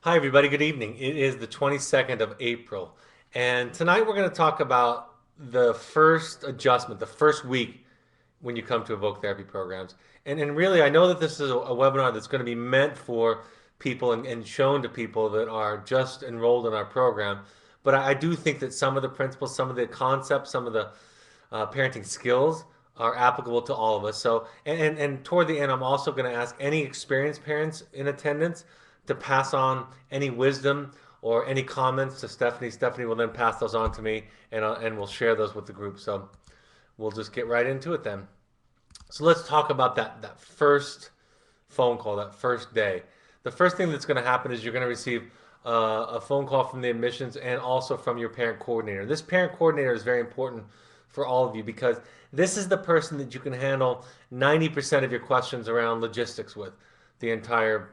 Hi, everybody. Good evening. It is the 22nd of April, and tonight we're going to talk about the first adjustment, the first week when you come to Evoke Therapy programs. And really, I know that this is a webinar that's going to be meant for people and shown to people that are just enrolled in our program. But I do think that some of the principles, some of the concepts, some of the parenting skills are applicable to all of us. So, and toward the end, I'm also going to ask any experienced parents in attendance to pass on any wisdom or any comments to Stephanie. Stephanie will then pass those on to me, and we'll share those with the group. So we'll just get right into it then. So let's talk about that first phone call, that first day. The first thing that's going to happen is you're going to receive a phone call from the admissions and also from your parent coordinator. This parent coordinator is very important for all of you because this is the person that you can handle 90% of your questions around logistics with the entire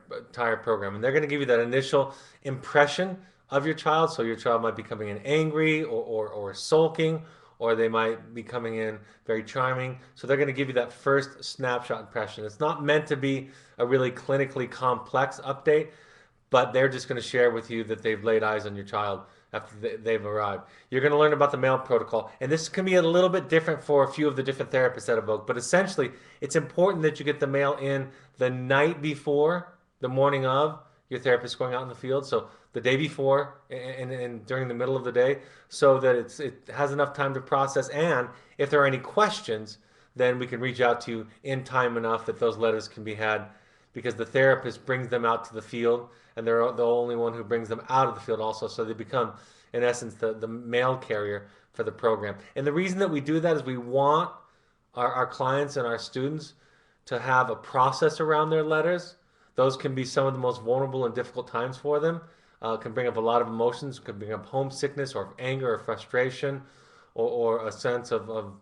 program. And they're going to give you that initial impression of your child. So your child might be coming in angry or sulking, or they might be coming in very charming. So they're going to give you that first snapshot impression. It's not meant to be a really clinically complex update, but they're just going to share with you that they've laid eyes on your child after they've arrived. You're going to learn about the mail protocol, and this can be a little bit different for a few of the different therapists at Evoke, but essentially, it's important that you get the mail in the night before, the morning of your therapist going out in the field. So the day before and during the middle of the day, so that it has enough time to process. And if there are any questions, then we can reach out to you in time enough that those letters can be had because the therapist brings them out to the field and they're the only one who brings them out of the field also. So they become, in essence, the mail carrier for the program. And the reason that we do that is we want our clients and our students to have a process around their letters. Those can be some of the most vulnerable and difficult times for them. Can bring up a lot of emotions, can bring up homesickness or anger or frustration or a sense of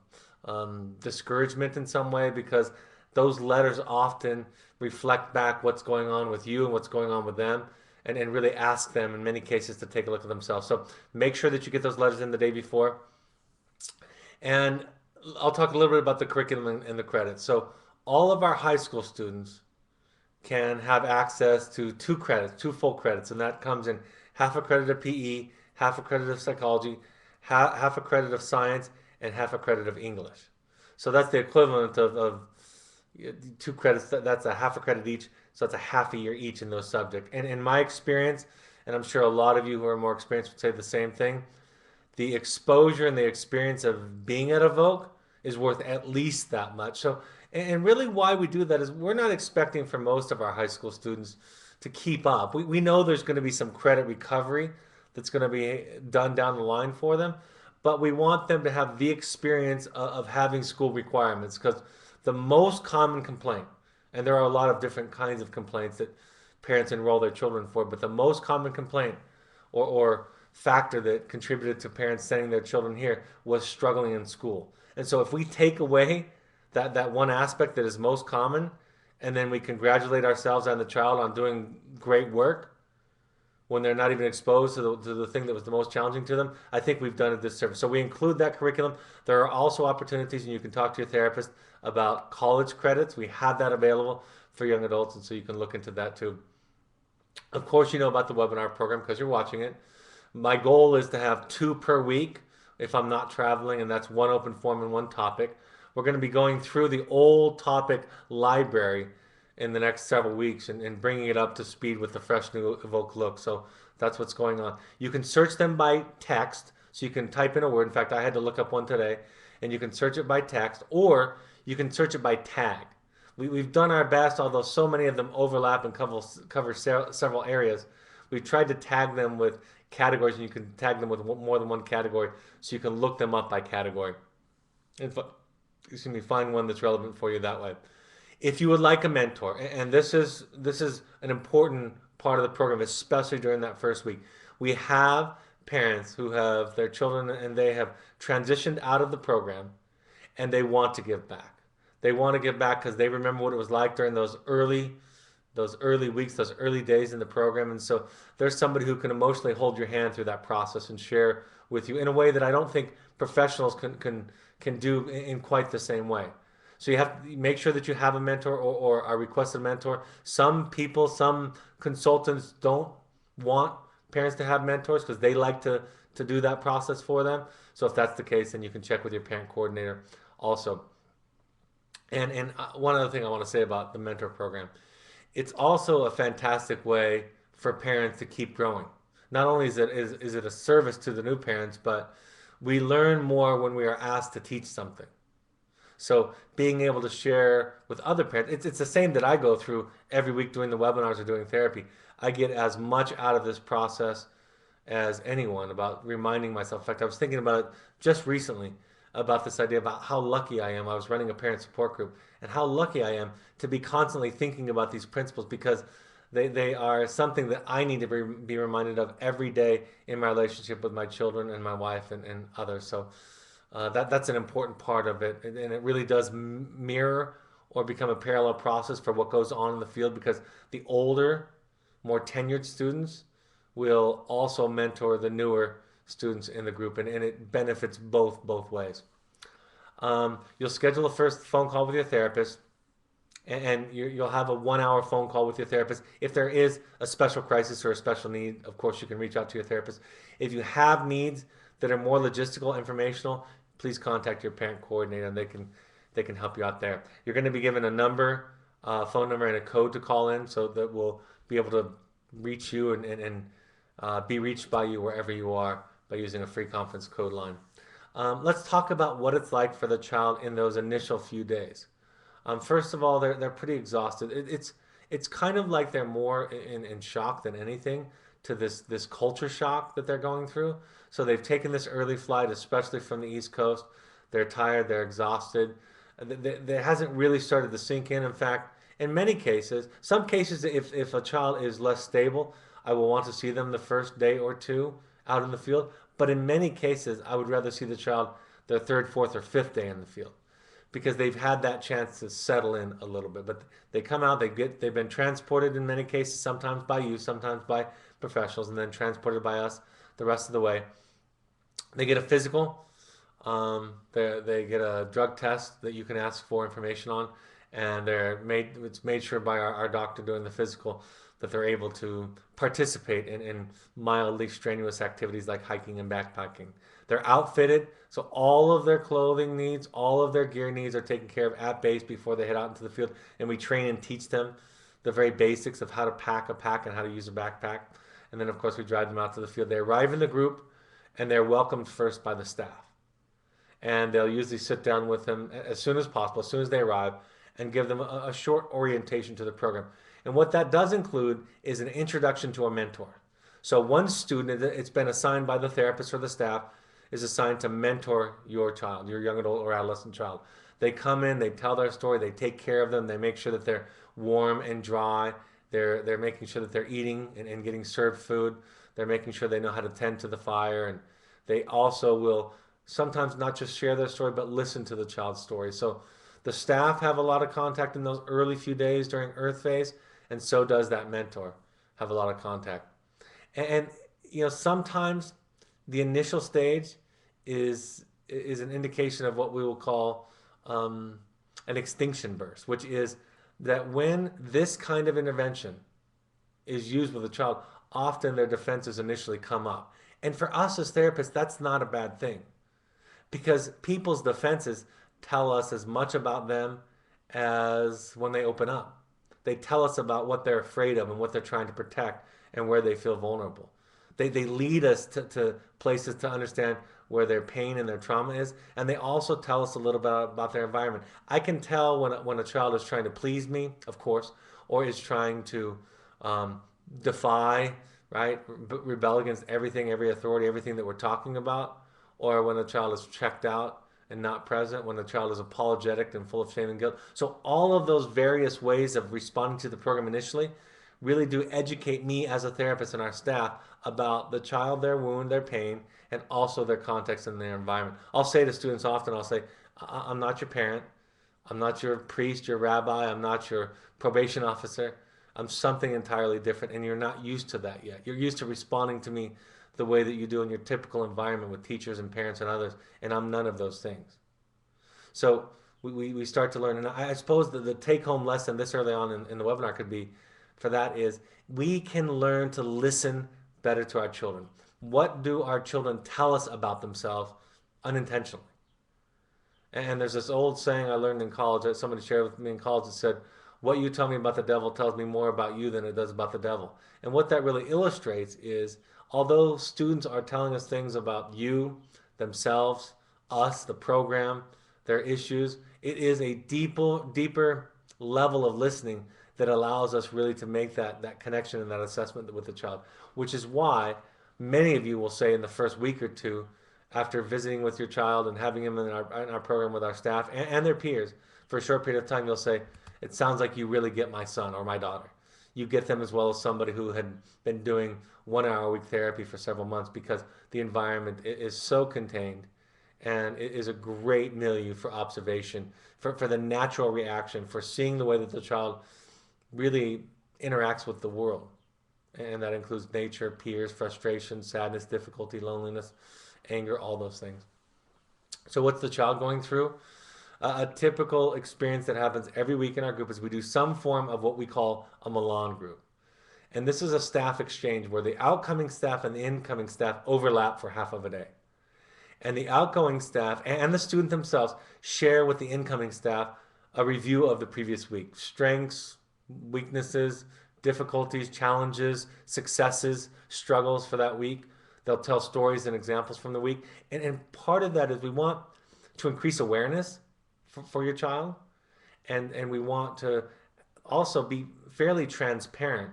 discouragement in some way because those letters often reflect back what's going on with you and what's going on with them and really ask them in many cases to take a look at themselves. So make sure that you get those letters in the day before. And I'll talk a little bit about the curriculum and the credits. So all of our high school students can have access to two credits, two full credits, and that comes in half a credit of PE, half a credit of psychology, half a credit of science, and half a credit of English. So that's the equivalent of two credits. That's a half a credit each. So that's a half a year each in those subjects. And in my experience, and I'm sure a lot of you who are more experienced would say the same thing, the exposure and the experience of being at Evoke is worth at least that much. So, and really why we do that is we're not expecting for most of our high school students to keep up. We know there's going to be some credit recovery that's going to be done down the line for them, but we want them to have the experience of having school requirements because the most common complaint, and there are a lot of different kinds of complaints that parents enroll their children for, but the most common complaint or factor that contributed to parents sending their children here was struggling in school. And so if we take away that one aspect that is most common, and then we congratulate ourselves and the child on doing great work when they're not even exposed to the thing that was the most challenging to them, I think we've done a disservice. So we include that curriculum. There are also opportunities, and you can talk to your therapist about college credits. We have that available for young adults, and so you can look into that too. Of course, you know about the webinar program because you're watching it. My goal is to have two per week if I'm not traveling, and that's one open forum and one topic. We're going to be going through the old topic library in the next several weeks and bringing it up to speed with the fresh new Evoke look. So that's what's going on. You can search them by text, so you can type in a word. In fact, I had to look up one today, and you can search it by text, or you can search it by tag. We've done our best, although so many of them overlap and cover several areas. We've tried to tag them with categories, and you can tag them with more than one category, so you can look them up by category and excuse me, find one that's relevant for you that way. If you would like a mentor, and this is an important part of the program, especially during that first week, we have parents who have their children and they have transitioned out of the program and they want to give back. They want to give back because they remember what it was like during those early weeks, those early days in the program. And so there's somebody who can emotionally hold your hand through that process and share with you in a way that I don't think professionals can do in quite the same way. So you have to make sure that you have a mentor or a requested mentor. Some people, some consultants don't want parents to have mentors because they like to do that process for them. So if that's the case, then you can check with your parent coordinator also. And one other thing I want to say about the mentor program, it's also a fantastic way for parents to keep growing. Not only is it a service to the new parents, but we learn more when we are asked to teach something. So being able to share with other parents, it's the same that I go through every week doing the webinars or doing therapy. I get as much out of this process as anyone about reminding myself. In fact, I was thinking about it just recently about this idea about how lucky I am. I was running a parent support group and how lucky I am to be constantly thinking about these principles because they are something that I need to be reminded of every day in my relationship with my children and my wife and others. So that's an important part of it, and it really does mirror or become a parallel process for what goes on in the field because the older, more tenured students will also mentor the newer students in the group, and it benefits both ways. You'll schedule a first phone call with your therapist, and you'll have a 1 hour phone call with your therapist. If there is a special crisis or a special need, of course, you can reach out to your therapist. If you have needs that are more logistical, informational, please contact your parent coordinator, and they can help you out there. You're going to be given a number, phone number, and a code to call in, so that we'll be able to reach you and be reached by you wherever you are by using a free conference code line. Let's talk about what it's like for the child in those initial few days. First of all, they're pretty exhausted. It's kind of like they're more in shock than anything to this culture shock that they're going through. So they've taken this early flight, especially from the East Coast. They're tired, they're exhausted. There hasn't really started to sink in. In fact, in many cases, some cases, if a child is less stable, I will want to see them the first day or two out in the field. But in many cases, I would rather see the child their third, fourth, or fifth day in the field because they've had that chance to settle in a little bit. But they come out, they've been transported in many cases, sometimes by you, sometimes by professionals, and then transported by us the rest of the way. They get a physical. They get a drug test that you can ask for information on, and it's made sure by our doctor doing the physical that they're able to participate in mildly strenuous activities like hiking and backpacking. They're outfitted, so all of their clothing needs, all of their gear needs are taken care of at base before they head out into the field, and we train and teach them the very basics of how to pack a pack and how to use a backpack. And then, of course, we drive them out to the field. They arrive in the group, and they're welcomed first by the staff. And they'll usually sit down with them as soon as possible, as soon as they arrive, and give them a short orientation to the program. And what that does include is an introduction to a mentor. So one student, it's been assigned by the therapist or the staff, is assigned to mentor your child, your young adult or adolescent child. They come in, they tell their story, they take care of them, they make sure that they're warm and dry, they're making sure that they're eating and getting served food, they're making sure they know how to tend to the fire, and they also will sometimes not just share their story, but listen to the child's story. So the staff have a lot of contact in those early few days during Earth phase, and so does that mentor have a lot of contact. And sometimes the initial stage is an indication of what we will call an extinction burst, which is that when this kind of intervention is used with a child, often their defenses initially come up. And for us as therapists, that's not a bad thing because people's defenses tell us as much about them as when they open up. They tell us about what they're afraid of and what they're trying to protect and where they feel vulnerable. They lead us to places to understand where their pain and their trauma is, and they also tell us a little bit about their environment. I can tell when a child is trying to please me, of course, or is trying to defy, right, rebel against everything, every authority, everything that we're talking about, or when a child is checked out and not present, when the child is apologetic and full of shame and guilt. So all of those various ways of responding to the program initially really do educate me as a therapist and our staff about the child, their wound, their pain, and also their context and their environment. I'll say to students often, I'll say, I'm not your parent. I'm not your priest, your rabbi. I'm not your probation officer. I'm something entirely different, and you're not used to that yet. You're used to responding to me the way that you do in your typical environment with teachers and parents and others, and I'm none of those things. So we start to learn, and I suppose the take-home lesson this early on in the webinar could be for that is we can learn to listen better to our children. What do our children tell us about themselves unintentionally? And there's this old saying I learned in college that somebody shared with me in college that said, "What you tell me about the devil tells me more about you than it does about the devil." And what that really illustrates is although students are telling us things about you, themselves, us, the program, their issues, it is a deeper level of listening that allows us really to make that connection and that assessment with the child, which is why many of you will say in the first week or two after visiting with your child and having them in our program with our staff and their peers for a short period of time, you'll say, it sounds like you really get my son or my daughter. You get them as well as somebody who had been doing 1 hour a week therapy for several months because the environment is so contained and it is a great milieu for observation, for the natural reaction, for seeing the way that the child really interacts with the world. And that includes nature, peers, frustration, sadness, difficulty, loneliness, anger, all those things. So, what's the child going through? A typical experience that happens every week in our group is we do some form of what we call a Milan group. And this is a staff exchange where the outcoming staff and the incoming staff overlap for half of a day. And the outgoing staff and the student themselves share with the incoming staff a review of the previous week, strengths, weaknesses, difficulties, challenges, successes, struggles for that week. They'll tell stories and examples from the week. And part of that is we want to increase awareness for your child. And we want to also be fairly transparent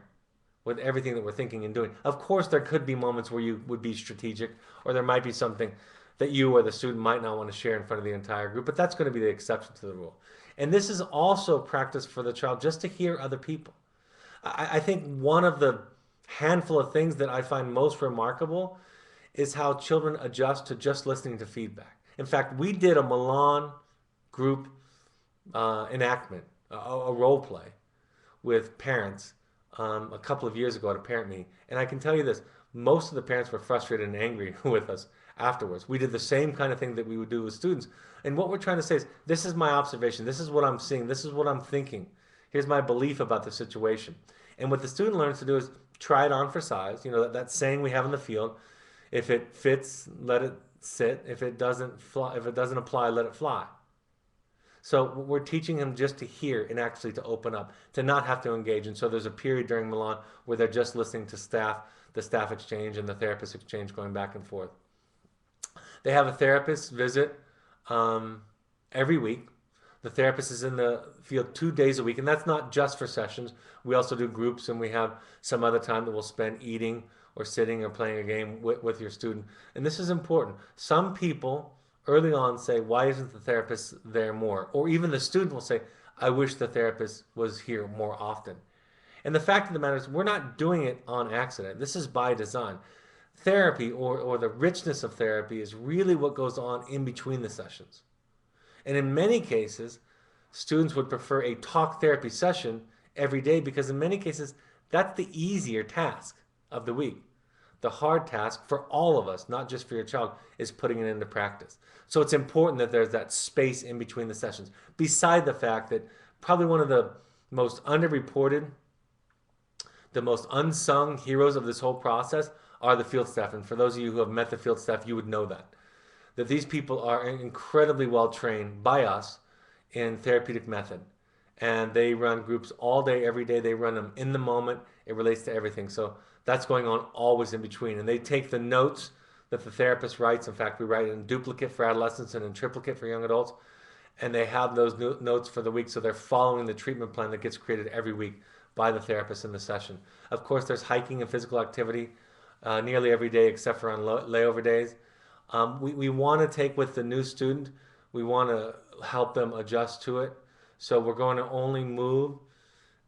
with everything that we're thinking and doing. Of course, there could be moments where you would be strategic, or there might be something that you or the student might not want to share in front of the entire group, but that's going to be the exception to the rule. And this is also practice for the child just to hear other people. I think one of the handful of things that I find most remarkable is how children adjust to just listening to feedback. In fact, we did a Milan group enactment, a role play with parents a couple of years ago at a parent meeting. And I can tell you this, most of the parents were frustrated and angry with us afterwards. We did the same kind of thing that we would do with students. And what we're trying to say is, this is my observation. This is what I'm seeing. This is what I'm thinking. Here's my belief about the situation. And what the student learns to do is try it on for size. You know, that saying we have in the field, if it fits, let it sit. If it doesn't fly, if it doesn't apply, let it fly. So we're teaching him just to hear and actually to open up, to not have to engage. And so there's a period during Milan where they're just listening to staff, the staff exchange and the therapist exchange going back and forth. They have a therapist visit every week. The therapist is in the field 2 days a week, and that's not just for sessions. We also do groups, and we have some other time that we'll spend eating or sitting or playing a game with your student. And this is important. Some people early on say, why isn't the therapist there more? Or even the student will say, I wish the therapist was here more often. And the fact of the matter is, we're not doing it on accident. This is by design. Therapy or the richness of therapy is really what goes on in between the sessions. And in many cases, students would prefer a talk therapy session every day because in many cases, that's the easier task of the week. The hard task for all of us, not just for your child, is putting it into practice. So it's important that there's that space in between the sessions. Beside the fact that probably one of the most underreported, the most unsung heroes of this whole process are the field staff. And for those of you who have met the field staff, you would know that these people are incredibly well trained by us in therapeutic method. And they run groups all day, every day. They run them in the moment. It relates to everything. So that's going on always in between. And they take the notes that the therapist writes. In fact, we write in duplicate for adolescents and in triplicate for young adults. And they have those notes for the week. So they're following the treatment plan that gets created every week by the therapist in the session. Of course, there's hiking and physical activity nearly every day except for on layover days. We want to take with the new student, we want to help them adjust to it. So we're going to only move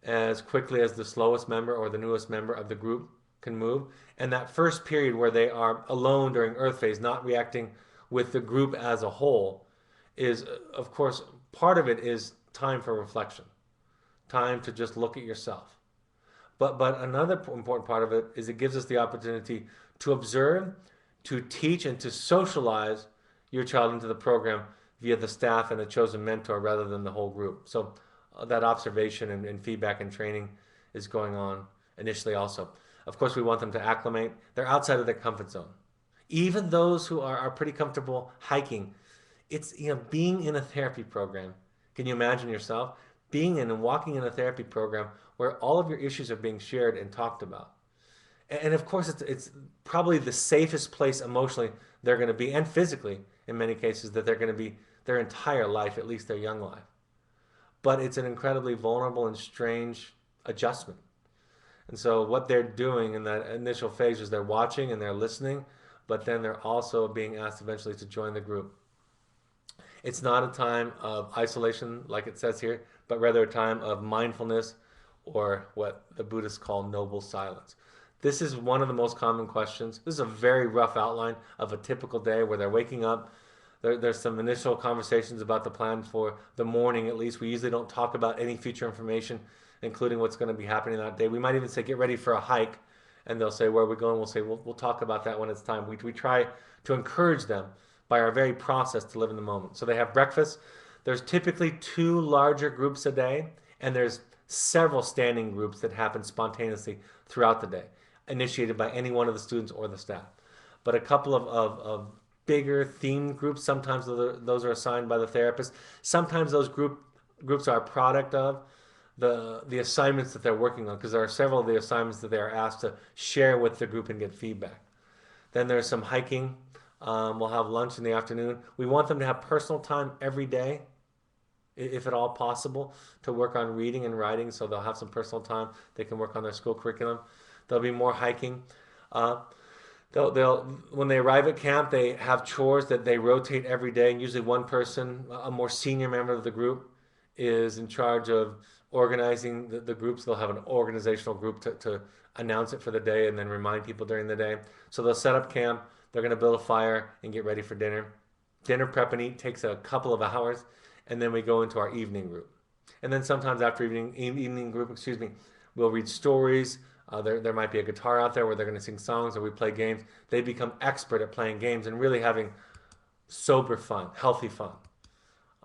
as quickly as the slowest member or the newest member of the group can move. And that first period where they are alone during earth phase, not reacting with the group as a whole, is, of course, part of it is time for reflection, time to just look at yourself. But another important part of it is it gives us the opportunity to observe, to teach, and to socialize your child into the program via the staff and a chosen mentor rather than the whole group. So that observation and feedback and training is going on initially also. Of course, we want them to acclimate. They're outside of their comfort zone. Even those who are pretty comfortable hiking, it's, being in a therapy program. Can you imagine yourself being in and walking in a therapy program where all of your issues are being shared and talked about? And of course, it's probably the safest place emotionally they're going to be, and physically in many cases, that they're going to be their entire life, at least their young life. But it's an incredibly vulnerable and strange adjustment. And so what they're doing in that initial phase is they're watching and they're listening, but then they're also being asked eventually to join the group. It's not a time of isolation, like it says here, but rather a time of mindfulness, or what the Buddhists call noble silence. This is one of the most common questions. This is a very rough outline of a typical day where they're waking up. There's some initial conversations about the plan for the morning, at least. We usually don't talk about any future information, including what's going to be happening that day. We might even say, get ready for a hike. And they'll say, where are we going? We'll say, we'll talk about that when it's time. We try to encourage them by our very process to live in the moment. So they have breakfast. There's typically 2 larger groups a day, and there's several standing groups that happen spontaneously throughout the day, initiated by any one of the students or the staff. But a couple of bigger themed groups, sometimes those are assigned by the therapist. Sometimes those groups are a product of the assignments that they're working on, because there are several of the assignments that they are asked to share with the group and get feedback. Then there's some hiking. We'll have lunch in the afternoon. We want them to have personal time every day, if at all possible, to work on reading and writing. So they'll have some personal time. They can work on their school curriculum. There'll be more hiking. They'll when they arrive at camp, they have chores that they rotate every day, and usually one person, a more senior member of the group, is in charge of organizing the groups. They'll have an organizational group to announce it for the day and then remind people during the day. So they'll set up camp. They're going to build a fire and get ready for dinner. Dinner prep and eat takes a couple of hours, and then we go into our evening group. And then sometimes after evening group, we'll read stories. There might be a guitar out there where they're going to sing songs, or we play games. They become expert at playing games and really having sober fun, healthy fun.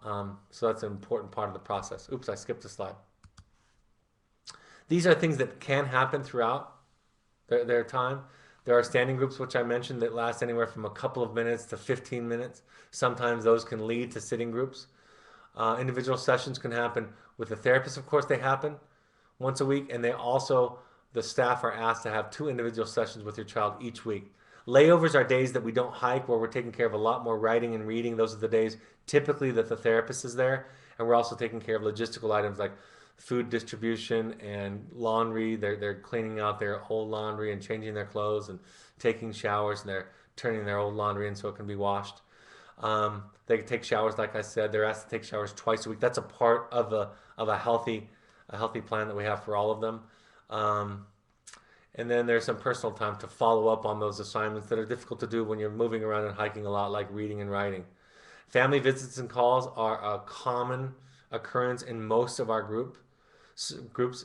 So that's an important part of the process. Oops, I skipped a slide. These are things that can happen throughout their time. There are standing groups, which I mentioned, that last anywhere from a couple of minutes to 15 minutes. Sometimes those can lead to sitting groups. Individual sessions can happen with the therapist. Of course, they happen once a week, and the staff are asked to have 2 individual sessions with your child each week. Layovers are days that we don't hike, where we're taking care of a lot more writing and reading. Those are the days typically that the therapist is there, and we're also taking care of logistical items like food distribution and laundry. They're cleaning out their old laundry and changing their clothes and taking showers, and they're turning their old laundry in so it can be washed. They can take showers, like I said. They're asked to take showers twice a week. That's a part of a healthy plan that we have for all of them. And then there's some personal time to follow up on those assignments that are difficult to do when you're moving around and hiking a lot, like reading and writing. Family visits and calls are a common occurrence in most of our groups.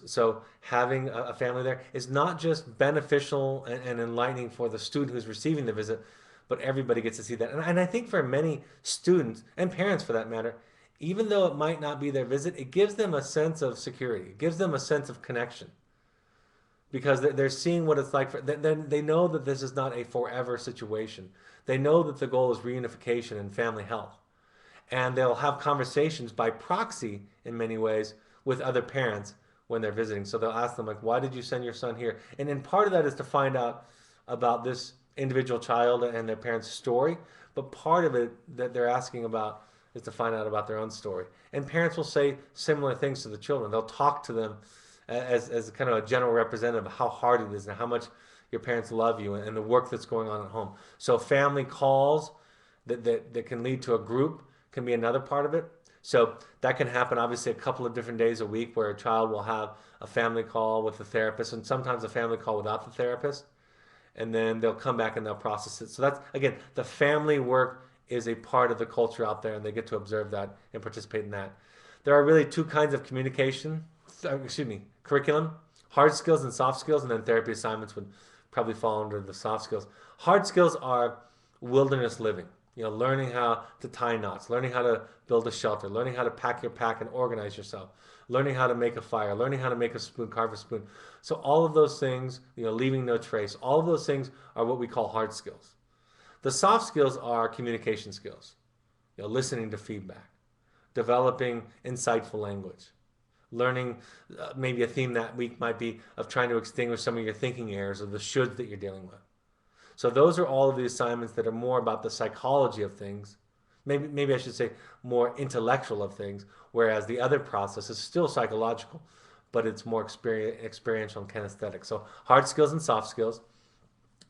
So having a family there is not just beneficial and enlightening for the student who's receiving the visit, but everybody gets to see that. And I think for many students, and parents for that matter, even though it might not be their visit, it gives them a sense of security. It gives them a sense of connection, because they're seeing what it's like. Then they know that this is not a forever situation. They know that the goal is reunification and family health. And they'll have conversations by proxy in many ways with other parents when they're visiting. So they'll ask them, like, why did you send your son here? And then part of that is to find out about this individual child and their parents' story. But part of it that they're asking about is to find out about their own story. And parents will say similar things to the children. They'll talk to them as kind of a general representative of how hard it is and how much your parents love you and the work that's going on at home. So family calls that can lead to a group can be another part of it. So that can happen obviously a couple of different days a week, where a child will have a family call with the therapist, and sometimes a family call without the therapist. And then they'll come back and they'll process it. So that's, again, the family work is a part of the culture out there, and they get to observe that and participate in that. There are really 2 kinds of curriculum: hard skills and soft skills, and then therapy assignments would probably fall under the soft skills. Hard skills are wilderness living. Learning how to tie knots, learning how to build a shelter, learning how to pack your pack and organize yourself, learning how to make a fire, learning how to make a spoon, carve a spoon. So all of those things, leaving no trace, all of those things are what we call hard skills. The soft skills are communication skills, listening to feedback, developing insightful language, learning maybe a theme that week might be of trying to extinguish some of your thinking errors or the shoulds that you're dealing with. So those are all of the assignments that are more about the psychology of things. Maybe I should say more intellectual of things, whereas the other process is still psychological, but it's more experiential and kinesthetic. So hard skills and soft skills.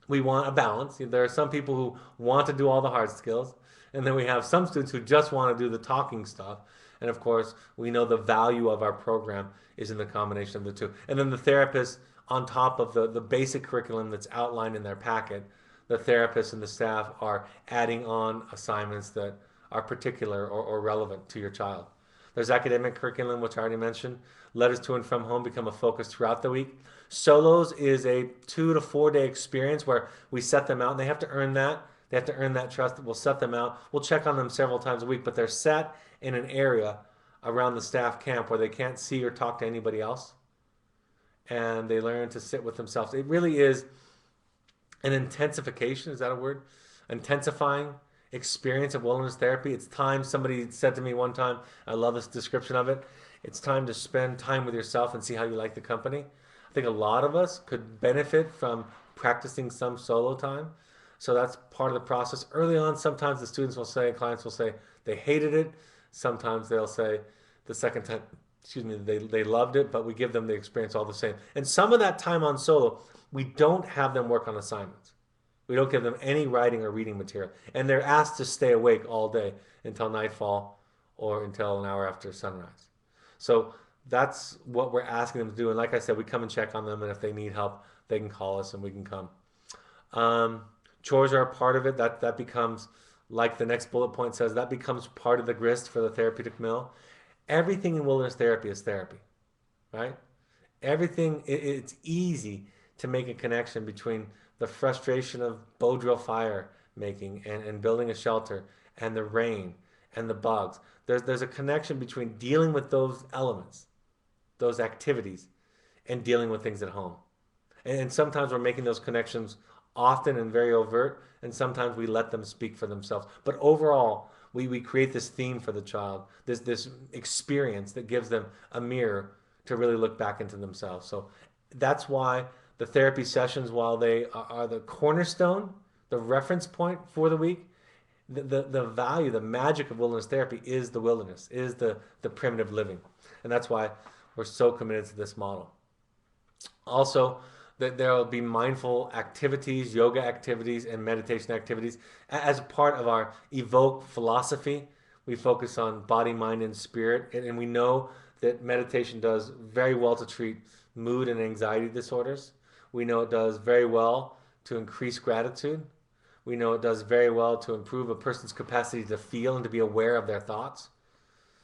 We want a balance. There are some people who want to do all the hard skills, and then we have some students who just want to do the talking stuff. And of course, we know the value of our program is in the combination of the two. And then the therapist, on top of the basic curriculum that's outlined in their packet, the therapists and the staff are adding on assignments that are particular or relevant to your child. There's academic curriculum, which I already mentioned. Letters to and from home become a focus throughout the week. Solos is a 2 to 4 day experience where we set them out, and they have to earn that. They have to earn that trust. We'll set them out. We'll check on them several times a week, but they're set in an area around the staff camp where they can't see or talk to anybody else, and they learn to sit with themselves. It really is an intensification, is that a word? Intensifying experience of wilderness therapy. It's time, somebody said to me one time, I love this description of it, it's time to spend time with yourself and see how you like the company. I think a lot of us could benefit from practicing some solo time. So that's part of the process. Early on, sometimes the students will say, clients will say they hated it. Sometimes they'll say the second time, they loved it, but we give them the experience all the same. And some of that time on solo, we don't have them work on assignments. We don't give them any writing or reading material. And they're asked to stay awake all day until nightfall or until an hour after sunrise. So that's what we're asking them to do. And like I said, we come and check on them. And if they need help, they can call us and we can come. Chores are a part of it. That becomes, like the next bullet point says, that becomes part of the grist for the therapeutic mill. Everything in wilderness therapy is therapy, right? Everything, it's easy to make a connection between the frustration of bow drill fire making and building a shelter and the rain and the bugs. There's a connection between dealing with those elements, those activities, and dealing with things at home. And sometimes we're making those connections often and very overt, and sometimes we let them speak for themselves. But overall, we create this theme for the child, this experience that gives them a mirror to really look back into themselves. So that's why the therapy sessions, while they are the cornerstone, the reference point for the week, the value, the magic of wilderness therapy is the wilderness, is the primitive living. And that's why we're so committed to this model. Also, that there will be mindful activities, yoga activities, and meditation activities. As part of our Evoke philosophy, we focus on body, mind, and spirit. And we know that meditation does very well to treat mood and anxiety disorders. We know it does very well to increase gratitude. We know it does very well to improve a person's capacity to feel and to be aware of their thoughts.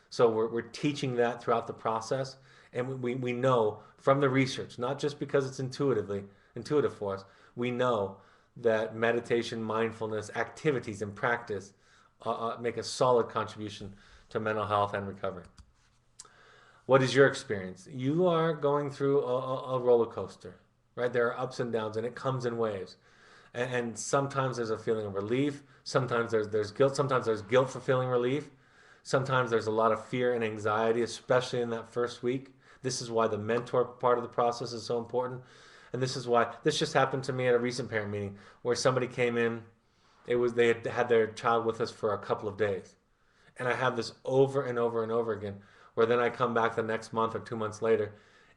So we're teaching that throughout the process. And we know from the research, not just because it's intuitive for us, we know that meditation, mindfulness, activities, and practice make a solid contribution to mental health and recovery. What is your experience? You are going through a roller coaster, right? There are ups and downs, and it comes in waves. And sometimes there's a feeling of relief. Sometimes there's guilt. Sometimes there's guilt for feeling relief. Sometimes there's a lot of fear and anxiety, especially in that first week. This is why the mentor part of the process is so important. And this is why this just happened to me at a recent parent meeting where somebody came in. They had their child with us for a couple of days. And I have this over and over and over again, where then I come back the next month or 2 months later,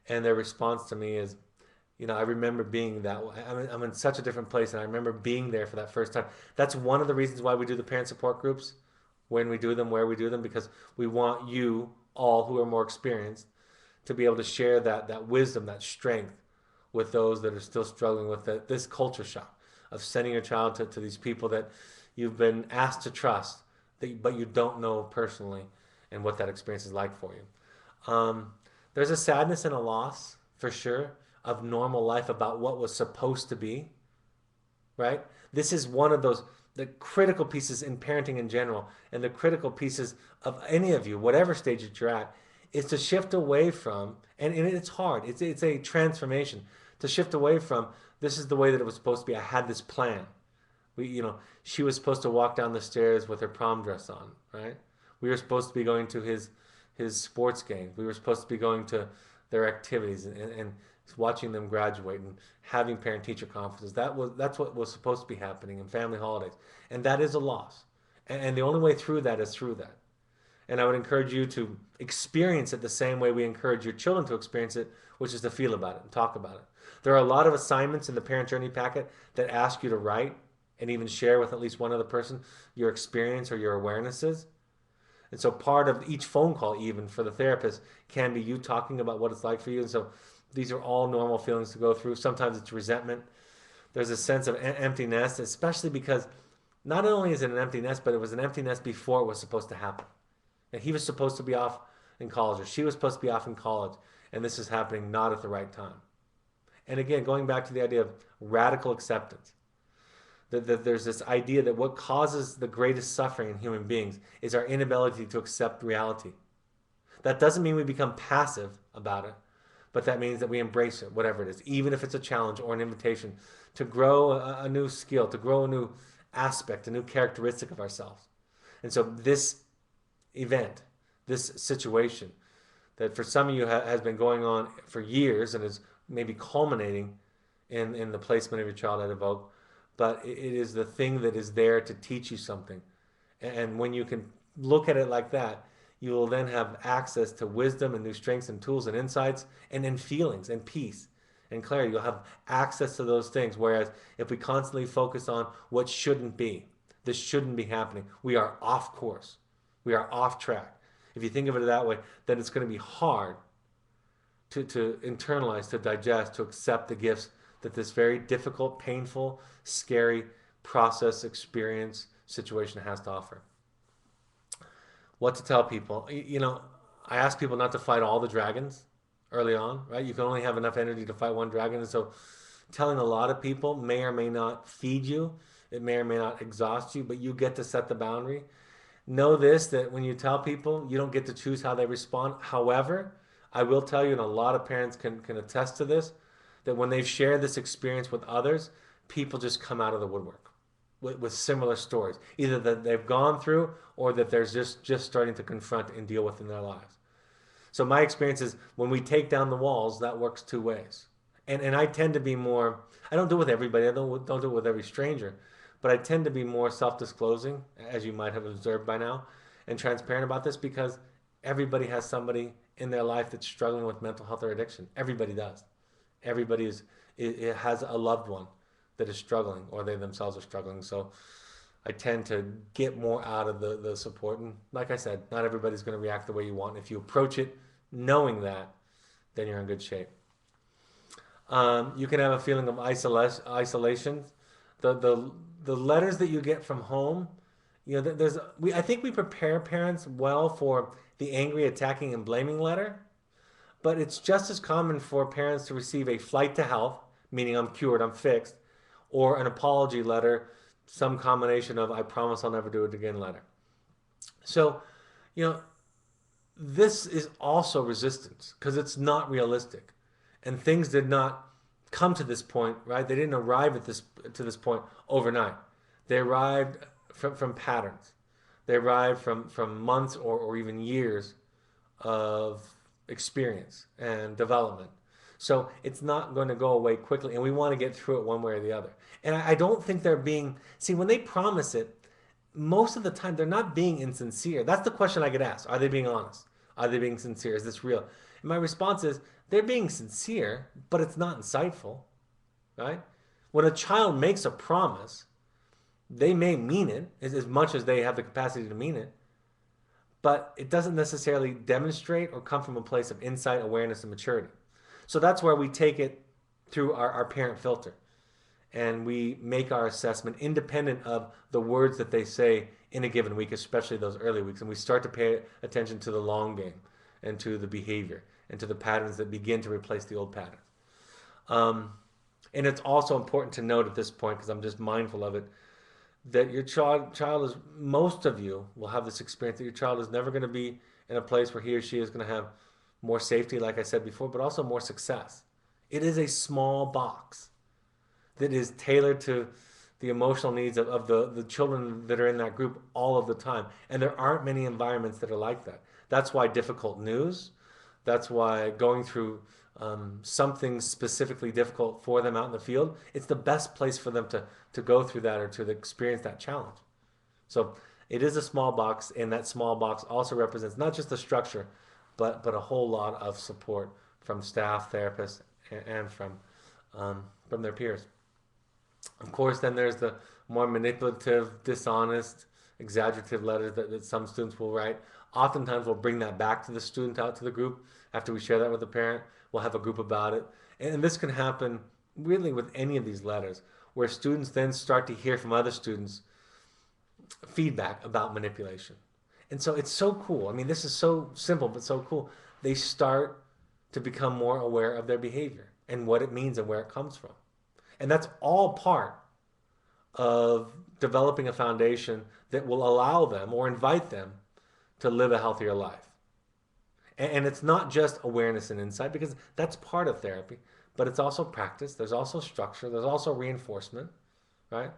and their response to me is, I remember being that way. I'm in such a different place, and I remember being there for that first time. That's one of the reasons why we do the parent support groups, when we do them, where we do them, because we want you all who are more experienced to be able to share that wisdom, that strength with those that are still struggling with this culture shock of sending your child to these people that you've been asked to trust, but you don't know personally and what that experience is like for you. There's a sadness and a loss, for sure, of normal life about what was supposed to be, right? This is one of those the critical pieces in parenting in general and the critical pieces of any of you, whatever stage that you're at, is to shift away from, and it's hard, it's a transformation, to shift away from, this is the way that it was supposed to be. I had this plan. She was supposed to walk down the stairs with her prom dress on, right? We were supposed to be going to his sports game. We were supposed to be going to their activities and watching them graduate and having parent-teacher conferences. That's what was supposed to be happening, in family holidays, and that is a loss. And the only way through that is through that. And I would encourage you to experience it the same way we encourage your children to experience it, which is to feel about it and talk about it. There are a lot of assignments in the Parent Journey packet that ask you to write and even share with at least one other person your experience or your awarenesses. And so part of each phone call, even for the therapist, can be you talking about what it's like for you. And so these are all normal feelings to go through. Sometimes it's resentment. There's a sense of emptiness, especially because not only is it an empty nest, but it was an empty nest before it was supposed to happen. And he was supposed to be off in college, or she was supposed to be off in college, and this is happening not at the right time. And again, going back to the idea of radical acceptance, that there's this idea that what causes the greatest suffering in human beings is our inability to accept reality. That doesn't mean we become passive about it, but that means that we embrace it, whatever it is, even if it's a challenge or an invitation to grow a new skill, to grow a new aspect, a new characteristic of ourselves. And so this event, this situation that for some of you has been going on for years and is maybe culminating in the placement of your child at Evoke, but it is the thing that is there to teach you something. And when you can look at it like that, you will then have access to wisdom and new strengths and tools and insights and then feelings and peace and clarity. You'll have access to those things. Whereas if we constantly focus on what shouldn't be, this shouldn't be happening, we are off course. We are off track. If you think of it that way, then it's going to be hard to internalize, to digest, to accept the gifts that this very difficult, painful, scary process, experience, situation has to offer. What to tell people? I ask people not to fight all the dragons early on, right? You can only have enough energy to fight one dragon. And so telling a lot of people may or may not feed you. It may or may not exhaust you, but you get to set the boundary. Know this, that when you tell people, you don't get to choose how they respond. However, I will tell you, and a lot of parents can attest to this, that when they've shared this experience with others, people just come out of the woodwork with similar stories, either that they've gone through or that they're just starting to confront and deal with in their lives. So my experience is when we take down the walls, that works two ways. And I tend to be more, I don't do it with everybody, I don't do it with every stranger, but I tend to be more self-disclosing, as you might have observed by now, and transparent about this because everybody has somebody in their life that's struggling with mental health or addiction. Everybody does. Everybody it has a loved one that is struggling or they themselves are struggling. So I tend to get more out of the support. And like I said, not everybody's going to react the way you want. If you approach it knowing that, then you're in good shape. You can have a feeling of isolation. The letters that you get from home, I think we prepare parents well for the angry, attacking, and blaming letter, but it's just as common for parents to receive a flight to health, meaning I'm cured, I'm fixed, or an apology letter, some combination of I promise I'll never do it again letter. So, this is also resistance because it's not realistic, and things did not come to this point, right? They didn't arrive to this point overnight. They arrived from patterns. They arrived from months or even years of experience and development. So it's not going to go away quickly, and we want to get through it one way or the other. And I don't think they're being, see, when they promise it, most of the time they're not being insincere. That's the question I get asked. Are they being honest? Are they being sincere? Is this real? And my response is they're being sincere, but it's not insightful, right? When a child makes a promise, they may mean it as much as they have the capacity to mean it, but it doesn't necessarily demonstrate or come from a place of insight, awareness, and maturity. So that's where we take it through our parent filter. And we make our assessment independent of the words that they say in a given week, especially those early weeks. And we start to pay attention to the long game and to the behavior and to the patterns that begin to replace the old patterns. And it's also important to note at this point, because I'm just mindful of it, that your child is, most of you will have this experience that your child is never going to be in a place where he or she is going to have more safety, like I said before, but also more success. It is a small box that is tailored to the emotional needs of the children that are in that group all of the time. And there aren't many environments that are like that. That's why difficult news, that's why going through something specifically difficult for them out in the field, it's the best place for them to go through that or to experience that challenge. So it is a small box, and that small box also represents not just the structure, but a whole lot of support from staff, therapists, and from their peers. Of course, then there's the more manipulative, dishonest, exaggerative letters that some students will write. Oftentimes, we'll bring that back to the student out to the group after we share that with the parent. We'll have a group about it. And this can happen really with any of these letters, where students then start to hear from other students feedback about manipulation. And so it's so cool. I mean, this is so simple, but so cool. They start to become more aware of their behavior and what it means and where it comes from. And that's all part of developing a foundation that will allow them or invite them to live a healthier life. And it's not just awareness and insight, because that's part of therapy, but it's also practice. There's also structure. There's also reinforcement, right?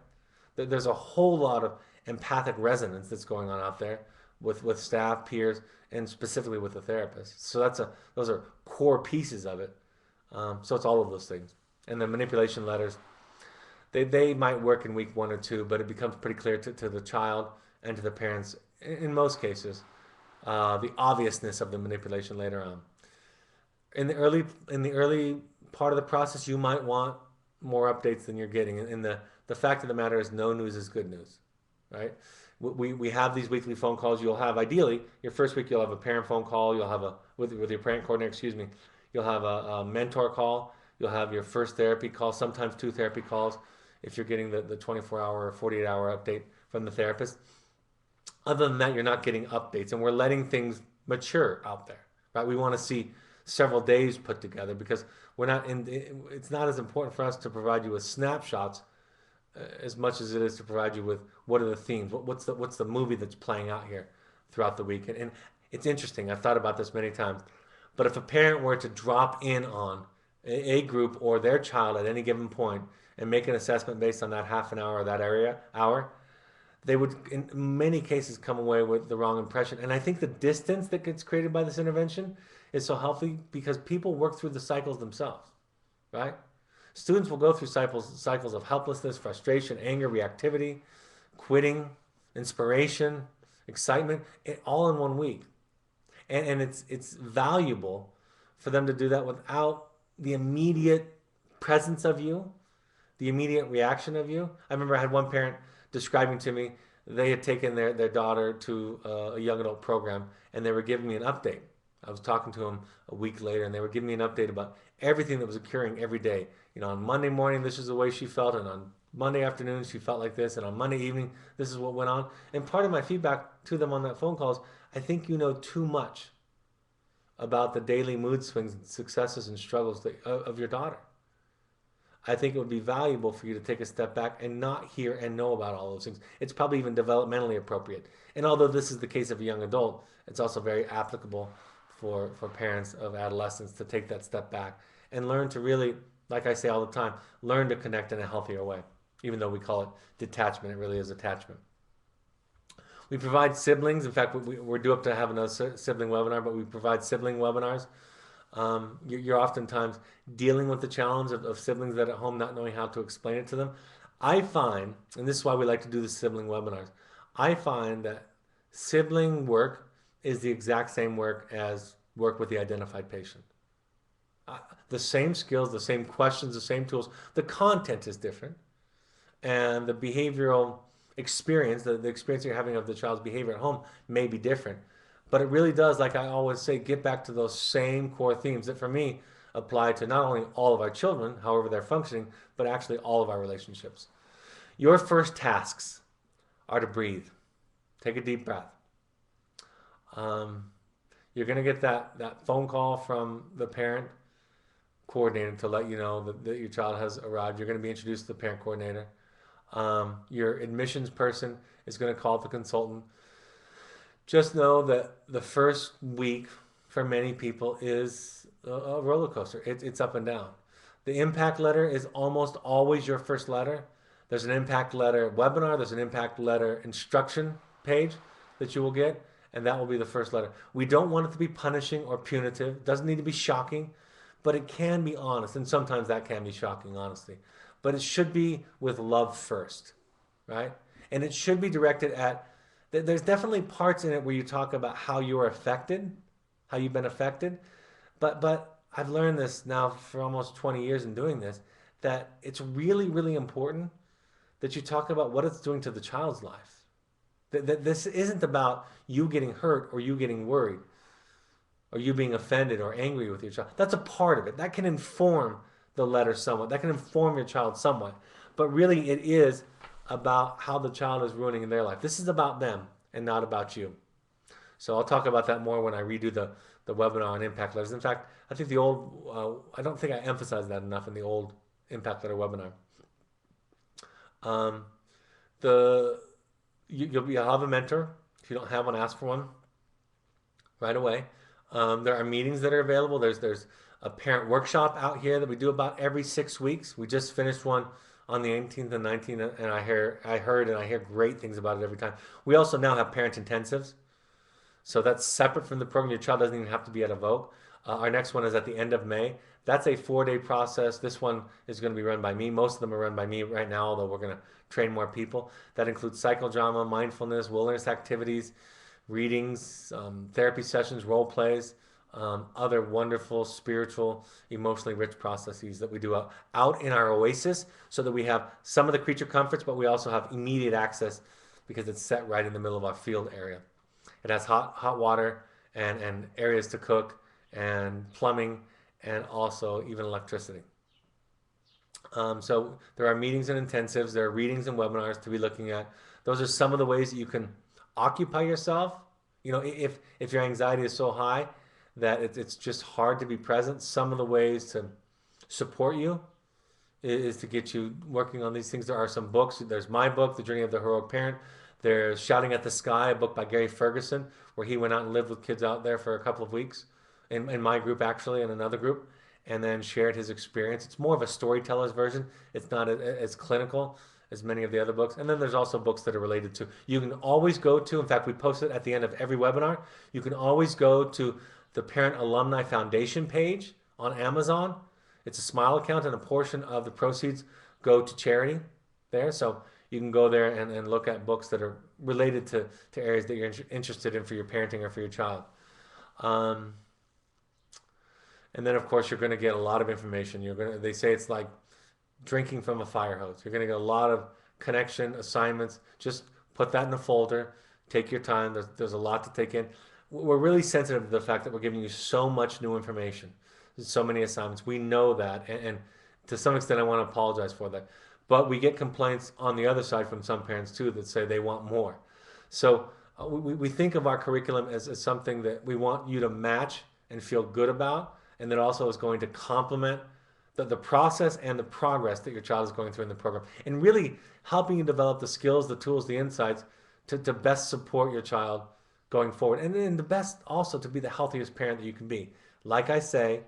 There's a whole lot of empathic resonance that's going on out there with staff, peers, and specifically with the therapist. So those are core pieces of it. So it's all of those things. And the manipulation letters, they might work in week 1 or 2, but it becomes pretty clear to the child and to the parents, in most cases, the obviousness of the manipulation later on. In the early part of the process, you might want more updates than you're getting. And the fact of the matter is, no news is good news, right? We have these weekly phone calls. You'll have, ideally, your first week you'll have a parent phone call. You'll have with your parent coordinator, excuse me. You'll have a mentor call. You'll have your first therapy call, sometimes 2 therapy calls if you're getting the 24-hour or 48-hour update from the therapist. Other than that, you're not getting updates, and we're letting things mature out there, right? We want to see several days put together, because we're not in. It's not as important for us to provide you with snapshots as much as it is to provide you with what are the themes, what's the movie that's playing out here throughout the week. And it's interesting. I've thought about this many times, but if a parent were to drop in on a group or their child at any given point and make an assessment based on that half an hour or that hour, they would in many cases come away with the wrong impression. And I think the distance that gets created by this intervention is so healthy, because people work through the cycles themselves, right? Students will go through cycles of helplessness, frustration, anger, reactivity, quitting, inspiration, excitement, all in 1 week. And it's valuable for them to do that without the immediate presence of you, the immediate reaction of you. I remember I had one parent describing to me they had taken their daughter to a young adult program, and they were giving me an update. I was talking to them a week later, and they were giving me an update about everything that was occurring every day. On Monday morning, this is the way she felt, and on Monday afternoon, she felt like this, and on Monday evening, this is what went on. And part of my feedback to them on that phone call is, I think you know too much about the daily mood swings and successes and struggles of your daughter. I think it would be valuable for you to take a step back and not hear and know about all those things. It's probably even developmentally appropriate. And although this is the case of a young adult, it's also very applicable for parents of adolescents to take that step back and learn to really, like I say all the time, learn to connect in a healthier way. Even though we call it detachment, it really is attachment. We provide siblings. In fact, we're due up to have another sibling webinar, but we provide sibling webinars. You're oftentimes dealing with the challenge of siblings that are at home not knowing how to explain it to them. I find, and this is why we like to do the sibling webinars, I find that sibling work is the exact same work as work with the identified patient. The same skills, the same questions, the same tools. The content is different, and the behavioral experience, the experience you're having of the child's behavior at home may be different. But it really does, like I always say, get back to those same core themes that for me apply to not only all of our children, however they're functioning, but actually all of our relationships. Your first tasks are to breathe. Take a deep breath. You're going to get that phone call from the parent coordinator to let you know that your child has arrived. You're going to be introduced to the parent coordinator. Your admissions person is going to call the consultant. Just know that the first week for many people is a roller coaster. It's up and down. The impact letter is almost always your first letter. There's an impact letter webinar, there's an impact letter instruction page that you will get, and that will be the first letter. We don't want it to be punishing or punitive. It doesn't need to be shocking, but it can be honest, and sometimes that can be shocking, honestly. But it should be with love first, right? And it should be directed at, there's definitely parts in it where you talk about how you are affected, how you've been affected, but I've learned this now for almost 20 years in doing this, that it's really, really important that you talk about what it's doing to the child's life. That this isn't about you getting hurt or you getting worried or you being offended or angry with your child. That's a part of it. That can inform the letter somewhat. That can inform your child somewhat. But really, it is about how the child is ruining in their life. This is about them and not about you. So I'll talk about that more when I redo the webinar on impact letters. In fact, I think the old, I don't think I emphasized that enough in the old impact letter webinar. Um, the you'll have a mentor. If you don't have one, ask for one right away. There are meetings that are available. There's a parent workshop out here that we do about every 6 weeks. We just finished one on the 18th and 19th, and I heard and I hear great things about it every time. We also now have parent intensives, so that's separate from the program. Your child doesn't even have to be at Evoke. Our next one is at the end of May. That's a 4-day process. This one is going to be run by me. Most of them are run by me right now, although we're going to train more people. That includes psychodrama, mindfulness, wilderness activities, readings, therapy sessions, role plays, other wonderful spiritual, emotionally rich processes that we do out in our oasis, so that we have some of the creature comforts, but we also have immediate access because it's set right in the middle of our field area. It has hot water and areas to cook and plumbing and also even electricity. So there are meetings and intensives, there are readings and webinars to be looking at. Those are some of the ways that you can occupy yourself. You know, if your anxiety is so high that it's just hard to be present, some of the ways to support you is to get you working on these things. There are some books. There's my book, The Journey of the Heroic Parent. There's Shouting at the Sky, a book by Gary Ferguson, where he went out and lived with kids out there for a couple of weeks, in my group actually, and another group, and then shared his experience. It's more of a storyteller's version. It's not as clinical as many of the other books. And then there's also books that are related to, you can always go to, in fact, we post it at the end of every webinar, you can always go to the Parent Alumni Foundation page on Amazon. It's a Smile account, and a portion of the proceeds go to charity there. So you can go there and look at books that are related to areas that you're interested in for your parenting or for your child. And then, of course, you're going to get a lot of information. They say it's like drinking from a fire hose. You're going to get a lot of connection, assignments. Just put that in a folder. Take your time. There's a lot to take in. We're really sensitive to the fact that we're giving you so much new information. There's so many assignments. We know that, and to some extent, I want to apologize for that. But we get complaints on the other side from some parents too that say they want more. So we think of our curriculum as something that we want you to match and feel good about, and that also is going to complement the process and the progress that your child is going through in the program, and really helping you develop the skills, the tools, the insights to best support your child going forward, and then the best also to be the healthiest parent that you can be. Like I say,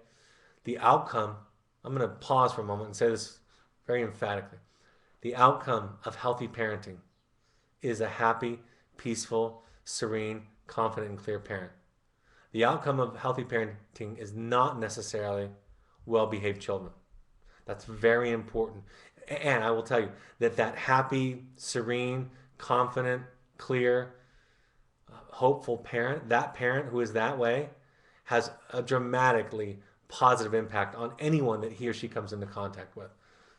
the outcome, I'm going to pause for a moment and say this very emphatically. The outcome of healthy parenting is a happy, peaceful, serene, confident, and clear parent. The outcome of healthy parenting is not necessarily well-behaved children. That's very important. And I will tell you that happy, serene, confident, clear, hopeful parent, that parent who is that way, has a dramatically positive impact on anyone that he or she comes into contact with.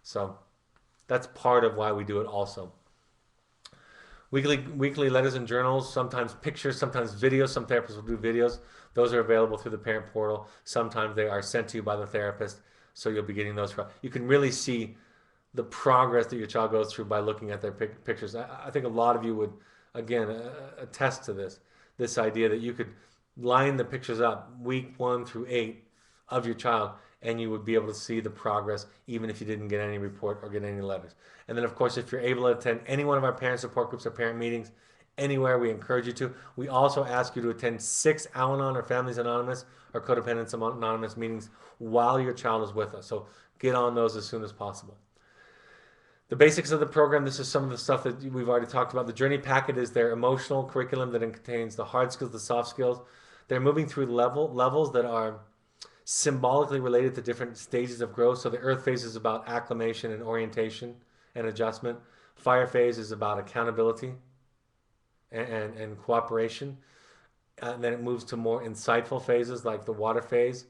So that's part of why we do it also. Weekly letters and journals, sometimes pictures, sometimes videos. Some therapists will do videos. Those are available through the parent portal. Sometimes they are sent to you by the therapist, so you'll be getting those. You can really see the progress that your child goes through by looking at their pictures. I think a lot of you would, again, attest to this idea that you could line the pictures up week 1 through 8 of your child and you would be able to see the progress even if you didn't get any report or get any letters. And then, of course, if you're able to attend any one of our parent support groups or parent meetings, anywhere, we encourage you to. We also ask you to attend 6 Al Anon or Families Anonymous or Codependence Anonymous meetings while your child is with us. So get on those as soon as possible. The basics of the program, this is some of the stuff that we've already talked about. The Journey Packet is their emotional curriculum that contains the hard skills, the soft skills. They're moving through levels that are symbolically related to different stages of growth. So the Earth phase is about acclimation and orientation and adjustment. Fire phase is about accountability and cooperation. And then it moves to more insightful phases like the water phase,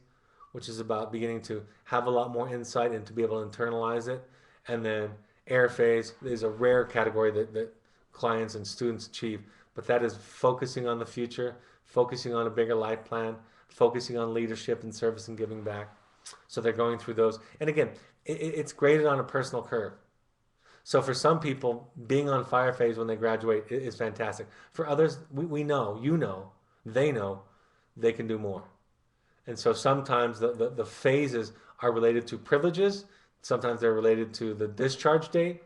which is about beginning to have a lot more insight and to be able to internalize it. And then air phase is a rare category that clients and students achieve, but that is focusing on the future, focusing on a bigger life plan, focusing on leadership and service and giving back. So they're going through those. And again, it's graded on a personal curve. So for some people, being on fire phase when they graduate is fantastic. For others, we know, you know, they can do more. And so sometimes the phases are related to privileges. Sometimes they're related to the discharge date.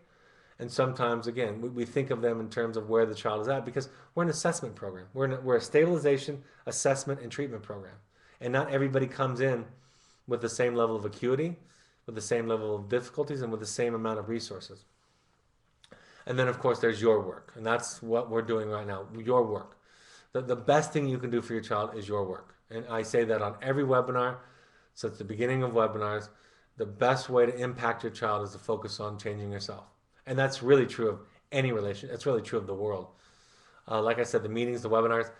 And sometimes, again, we think of them in terms of where the child is at because we're an assessment program. We're a stabilization, assessment, and treatment program. And not everybody comes in with the same level of acuity, with the same level of difficulties, and with the same amount of resources. And then, of course, there's your work. And that's what we're doing right now, your work. The best thing you can do for your child is your work. And I say that on every webinar. So at the beginning of webinars, the best way to impact your child is to focus on changing yourself. And that's really true of any relation. It's really true of the world. Like I said, the meetings, the webinars,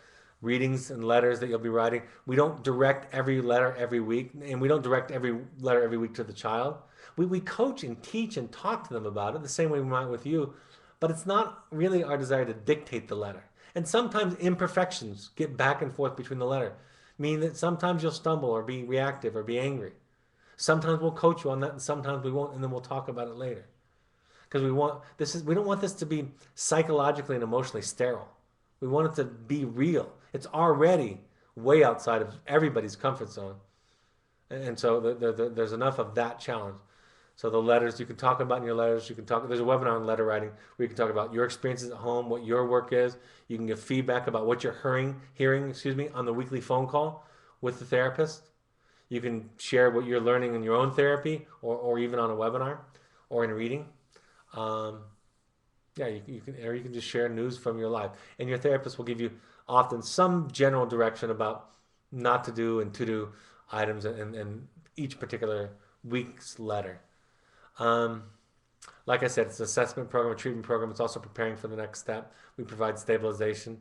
readings and letters that you'll be writing. We don't direct every letter every week, and we don't direct every letter every week to the child. We coach and teach and talk to them about it the same way we might with you, but it's not really our desire to dictate the letter. And sometimes imperfections get back and forth between the letter, meaning that sometimes you'll stumble or be reactive or be angry. Sometimes we'll coach you on that, and sometimes we won't, and then we'll talk about it later. Because we don't want this to be psychologically and emotionally sterile. We want it to be real. It's already way outside of everybody's comfort zone, and so there's enough of that challenge. So the letters you can talk about in your letters. You can talk. There's a webinar on letter writing where you can talk about your experiences at home, what your work is. You can give feedback about what you're hearing, on the weekly phone call with the therapist. You can share what you're learning in your own therapy or even on a webinar or in reading. Yeah, you can, or you can just share news from your life. And your therapist will give you often some general direction about not to do and to do items in each particular week's letter. Um, like I said, it's an assessment program, a treatment program. It's also preparing for the next step. We provide stabilization,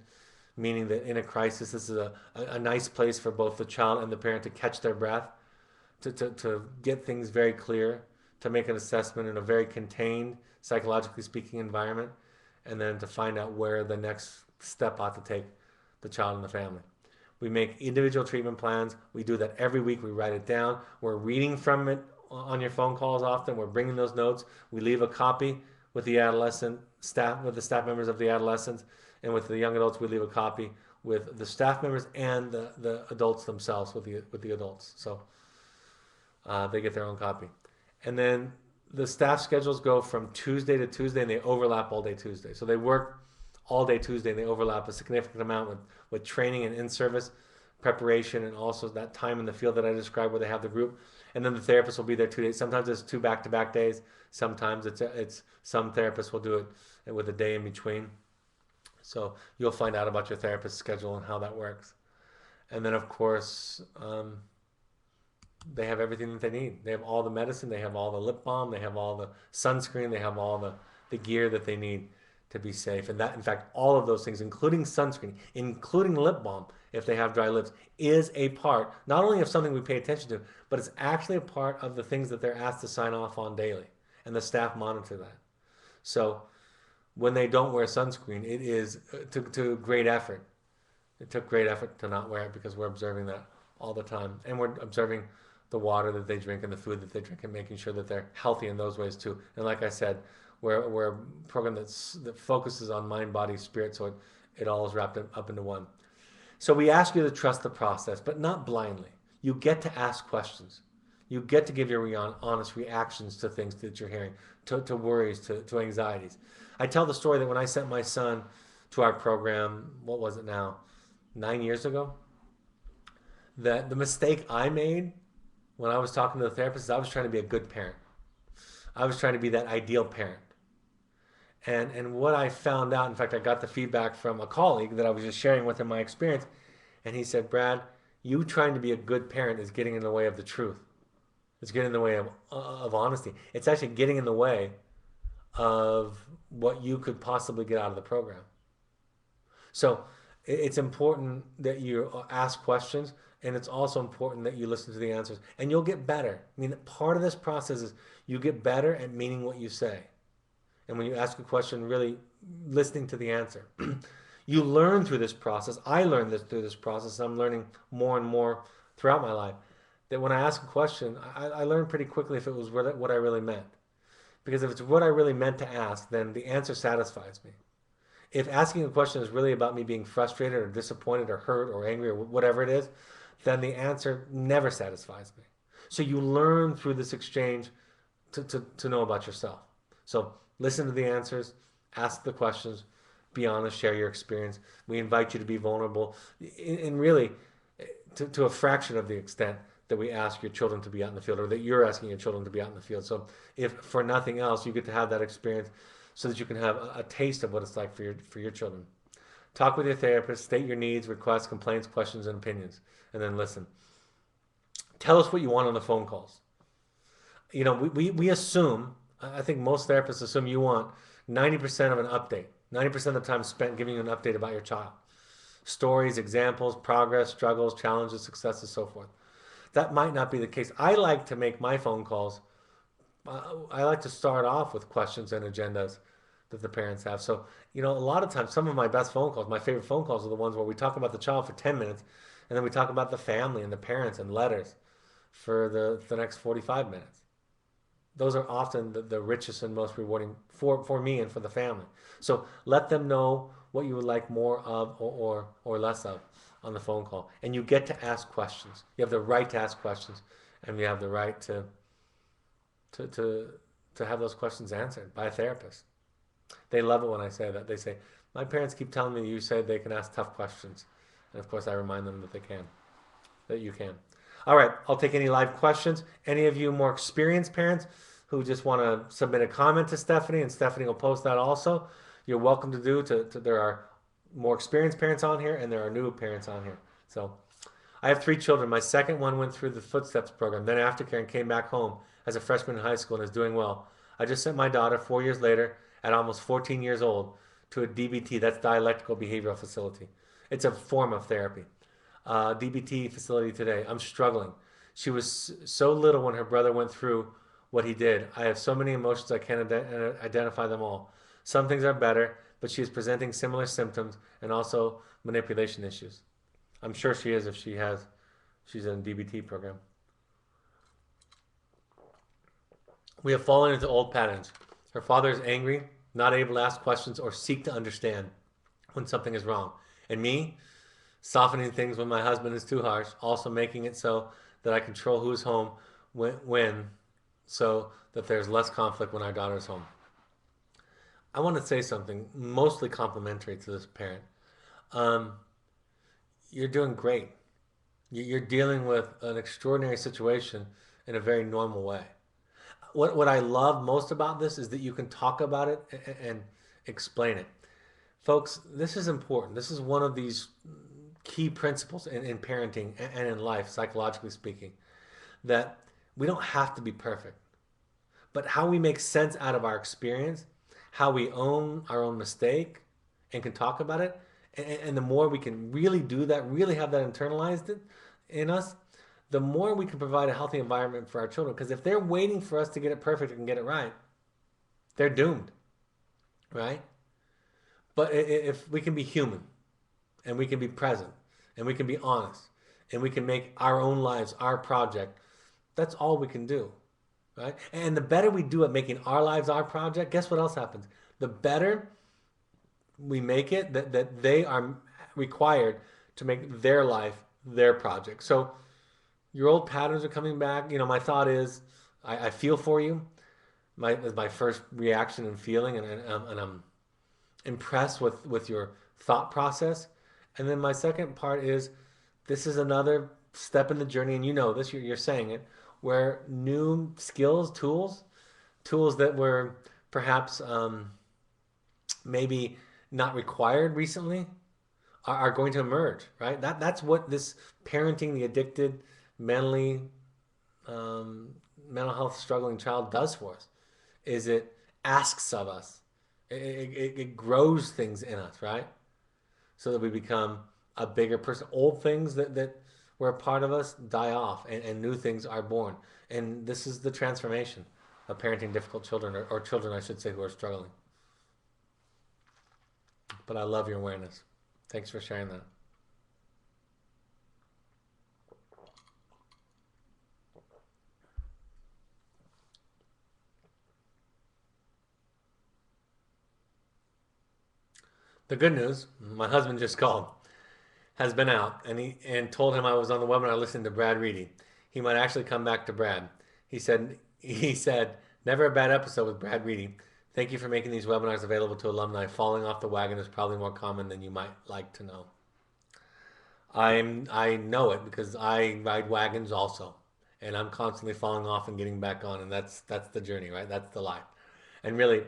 meaning that in a crisis, this is a nice place for both the child and the parent to catch their breath, to get things very clear, to make an assessment in a very contained, psychologically speaking environment, and then to find out where the next step ought to take the child and the family. We make individual treatment plans. We do that every week. We write it down. We're reading from it on your phone calls often. We're bringing those notes. We leave a copy with the adolescent staff, with the staff members of the adolescents, and with the young adults, we leave a copy with the staff members and the adults themselves with the adults. So they get their own copy. And then the staff schedules go from Tuesday to Tuesday, and they overlap all day Tuesday. So they work all day Tuesday, and they overlap a significant amount with training and in-service preparation, and also that time in the field that I described where they have the group. And then the therapist will be there 2 days. Sometimes it's 2 back-to-back days. Sometimes it's some therapists will do it with a day in between. So you'll find out about your therapist's schedule and how that works. And then, of course, they have everything that they need. They have all the medicine. They have all the lip balm. They have all the sunscreen. They have all the gear that they need to be safe. And that, in fact, all of those things, including sunscreen, including lip balm, if they have dry lips, is a part, not only of something we pay attention to, but it's actually a part of the things that they're asked to sign off on daily. And the staff monitor that. So when they don't wear sunscreen, it is to great effort. It took great effort to not wear it because we're observing that all the time. And we're observing the water that they drink and the food that they drink and making sure that they're healthy in those ways too. And like I said, we're a program that focuses on mind, body, spirit, so it all is wrapped up into one. So we ask you to trust the process, but not blindly. You get to ask questions. You get to give your honest reactions to things that you're hearing, to worries, to anxieties. I tell the story that when I sent my son to our program, what was it now, 9 years ago, that the mistake I made when I was talking to the therapist is I was trying to be a good parent. I was trying to be that ideal parent. And what I found out, in fact, I got the feedback from a colleague that I was just sharing with him my experience, and he said, Brad, you trying to be a good parent is getting in the way of the truth. It's getting in the way of honesty. It's actually getting in the way of what you could possibly get out of the program. So it's important that you ask questions, and it's also important that you listen to the answers, and you'll get better. I mean, part of this process is you get better at meaning what you say. And when you ask a question, really listening to the answer. You learn through this process. I learned this through this process. I'm learning more and more throughout my life that when I ask a question, I learn pretty quickly if it was what I really meant. Because if it's what I really meant to ask, then the answer satisfies me. If asking a question is really about me being frustrated or disappointed or hurt or angry or whatever it is, then the answer never satisfies me. So you learn through this exchange to know about yourself. So listen to the answers, ask the questions, be honest, share your experience. We invite you to be vulnerable, and really to a fraction of the extent that we ask your children to be out in the field, or that you're asking your children to be out in the field. So if for nothing else, you get to have that experience so that you can have a taste of what it's like for your children. Talk with your therapist, state your needs, requests, complaints, questions, and opinions, and then listen. Tell us what you want on the phone calls. You know, we assume, I think most therapists assume you want 90% of an update, 90% of the time spent giving you an update about your child. Stories, examples, progress, struggles, challenges, successes, so forth. That might not be the case. I like to make my phone calls, I like to start off with questions and agendas that the parents have. So, you know, a lot of times, some of my best phone calls, my favorite phone calls are the ones where we talk about the child for 10 minutes, and then we talk about the family and the parents and letters for the next 45 minutes. Those are often the richest and most rewarding for me and for the family. So let them know what you would like more of or less of on the phone call. And you get to ask questions. You have the right to ask questions, and you have the right to, to, to have those questions answered by a therapist. They love it when I say that. They say, my parents keep telling me you say they can ask tough questions. And of course, I remind them that they can, that you can. All right, I'll take any live questions. Any of you more experienced parents who just want to submit a comment to Stephanie, and Stephanie will post that also, you're welcome to do. There are more experienced parents on here, and there are new parents on here. So I have 3 children. My second one went through the Footsteps program, then aftercare, and came back home as a freshman in high school and is doing well. I just sent my daughter 4 years later, at almost 14 years old, to a DBT, that's dialectical behavioral facility. It's a form of therapy. DBT facility today. I'm struggling. She was so little when her brother went through what he did. I have so many emotions I can't identify them all. Some things are better, but she is presenting similar symptoms and also manipulation issues. I'm sure she is if she's in a DBT program. We have fallen into old patterns. Her father is angry, not able to ask questions or seek to understand when something is wrong. And me, softening things when my husband is too harsh, also making it so that I control who is home when so that there's less conflict when our daughter is home. I want to say something mostly complimentary to this parent. Um, you're doing great. You're dealing with an extraordinary situation in a very normal way. What I love most about this is that you can talk about it and explain it. Folks, this is important. This is one of these key principles in parenting and in life, psychologically speaking, that we don't have to be perfect. But how we make sense out of our experience, how we own our own mistake and can talk about it, and the more we can really do that, really have that internalized in us, the more we can provide a healthy environment for our children. Because if they're waiting for us to get it perfect and get it right, they're doomed, right? But if we can be human, and we can be present, and we can be honest, and we can make our own lives our project, that's all we can do, right? And the better we do at making our lives our project, guess what else happens? The better we make it, that they are required to make their life their project. So your old patterns are coming back. My thought is, I feel for you. My first reaction and feeling, and I'm impressed with your thought process. And then my second part is, this is another step in the journey, and you know this, you're saying it, where new skills, tools that were perhaps maybe not required recently are going to emerge, right? That's what this parenting the addicted, mentally um, mental health struggling child does for us. Is it asks of us, it grows things in us, right? So that we become a bigger person. Old things that were a part of us die off, and new things are born. And this is the transformation of parenting difficult children, or children, I should say, who are struggling. But I love your awareness. Thanks for sharing that. The good news, my husband just called, has been out, and told him I was on the webinar listening to Brad Reedy. He might actually come back to Brad. He said never a bad episode with Brad Reedy. Thank you for making these webinars available to alumni. Falling off the wagon is probably more common than you might like to know. I know it because I ride wagons also, and I'm constantly falling off and getting back on, and that's the journey, right? That's the life. And really,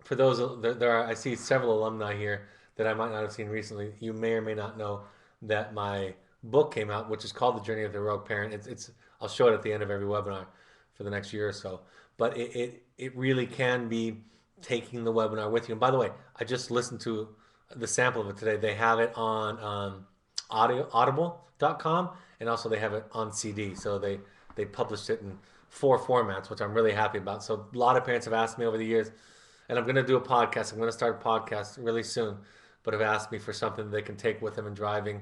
for those there are, I see several alumni here that I might not have seen recently. You may or may not know that my book came out, which is called The Journey of the Heroic Parent. It's I'll show it at the end of every webinar for the next year or so. But it really can be taking the webinar with you. And by the way, I just listened to the sample of it today. They have it on audible.com, and also they have it on CD. So they published it in four formats, which I'm really happy about. So a lot of parents have asked me over the years, and I'm going to do a podcast. I'm going to start a podcast really soon, but have asked me for something that they can take with them in driving,